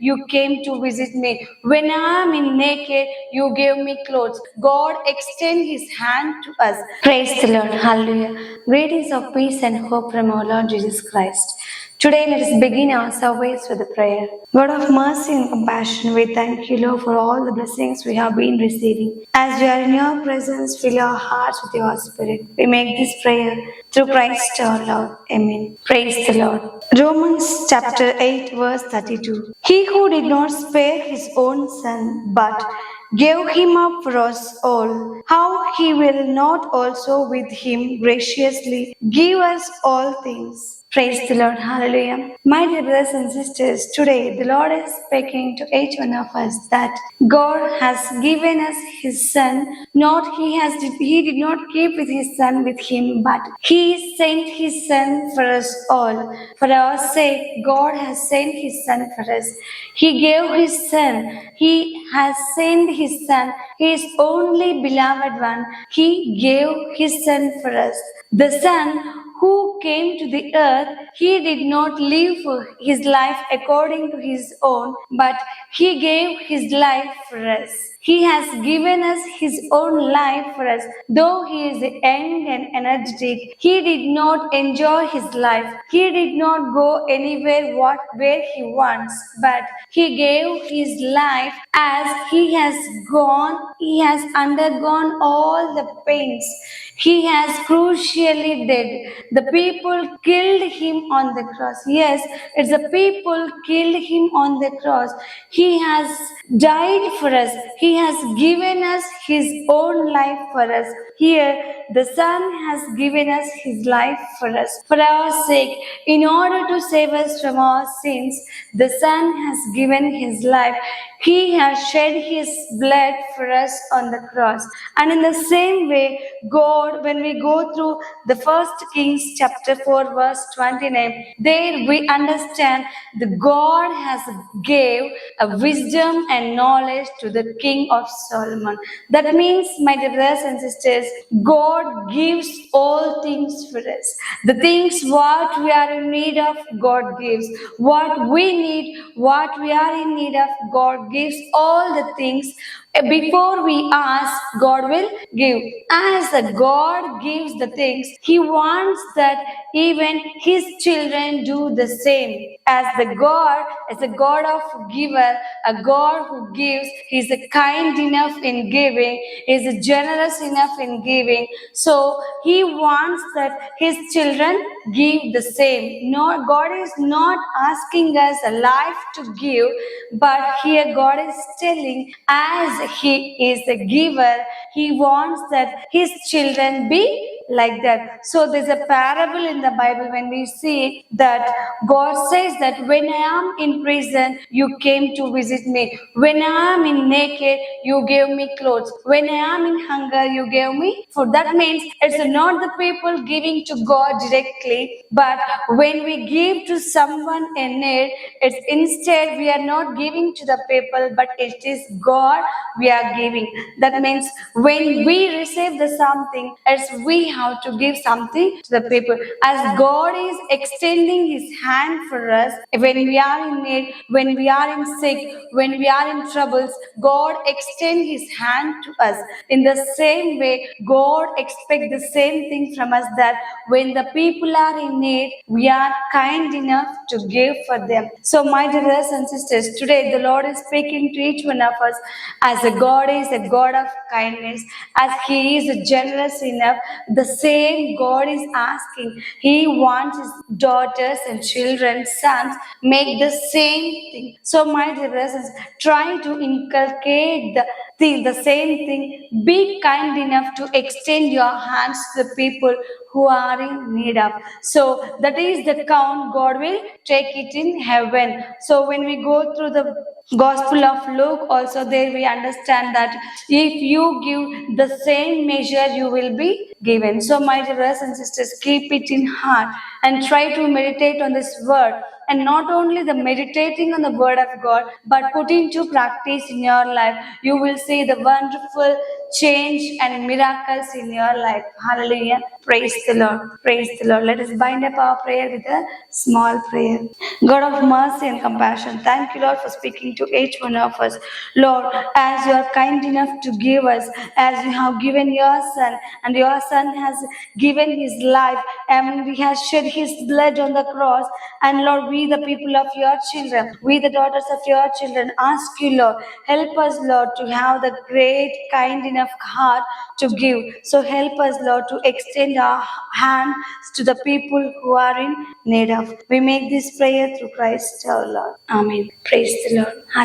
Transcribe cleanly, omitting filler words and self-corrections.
you came to visit me. When I am in naked, you gave me clothes. God extend his hand to us. Praise the Lord. Hallelujah. Greetings of peace and hope from our Lord Jesus Christ. Today let us begin our service with a prayer. God of mercy and compassion, we thank you, Lord, for all the blessings we have been receiving. As we are in your presence, fill our hearts with your spirit. We make this prayer through Christ our Lord. Amen. Praise the Lord. Romans chapter 8 verse 32. He who did not spare his own son, but gave him up for us all, how he will not also with him graciously give us all things. Praise the Lord. Hallelujah. My dear brothers and sisters, today the Lord is speaking to each one of us that God has given us his son. He did not keep with his son with him, but he sent his son for us all. For our sake, God has sent his son for us. He gave his son. He has sent his son, his only beloved one. He gave his son for us. The son who came to the earth, he did not live his life according to his own, but he gave his life for us. He has given us his own life for us. Though he is young and energetic, he did not enjoy his life. He did not go anywhere where he wants, but he gave his life as he has undergone all the pains. He has crucially dead. The people killed him on the cross. Yes, it's the people killed him on the cross. He has died for us. He has given us his own life for us. Here, the Son has given us his life for us, for our sake. In order to save us from our sins, the Son has given his life. He has shed his blood for us on the cross. And in the same way, God, when we go through the 1 Kings chapter 4 verse 29, there we understand that God has gave a wisdom and knowledge to the king of Solomon. That means, my dear brothers and sisters, God gives all things for us. The things what we are in need of, God gives. What we need, what we are in need of, God gives all the things. Before we ask, God will give. As the God gives the things, He wants that even His children do the same. As the God, as a God of giver, a God who gives, He is kind enough in giving, He is generous enough in giving. So He wants that His children give the same. No, God is not asking us a life to give, but here God is telling, as He is a giver, He wants that His children be like that. So there's a parable in the Bible when we see that God says that when I am in prison, you came to visit me. When I am in naked, you gave me clothes. When I am in hunger, you gave me food. That means it's not the people giving to God directly, but when we give to someone in need, it's instead we are not giving to the people, but it is God we are giving. That means when we receive the something, as we have to give something to the people. As God is extending His hand for us when we are in need, when we are in sick, when we are in troubles, God extends His hand to us. In the same way, God expects the same thing from us, that when the people are in need, we are kind enough to give for them. So my dear brothers and sisters, today the Lord is speaking to each one of us as a God is a God of kindness, as He is generous enough. The same God is asking. He wants His daughters and children, sons, make the same thing. So my dear brothers, try to inculcate the same thing. Be kind enough to extend your hands to the people who are in need of. So that is the count God will take it in heaven. So when we go through the Gospel of Luke, also there we understand that if you give the same measure, you will be given. So my dear brothers and sisters, keep it in heart and try to meditate on this word. And not only the meditating on the word of God, but put into practice in your life. You will see the wonderful change and miracles in your life. Hallelujah. Praise the Lord. Praise the Lord. Let us bind up our prayer with a small prayer. God of mercy and compassion, thank you, Lord, for speaking to each one of us. Lord, as you are kind enough to give us, as you have given your Son, and your Son has given his life, and he has shed his blood on the cross. And Lord, we, the people of your children, we, the daughters of your children, ask you, Lord, help us, Lord, to have the great, kind enough heart to give. So help us, Lord, to extend our hands to the people who are in need of. We make this prayer through Christ our Lord. Amen. Praise the Lord. Hallelujah.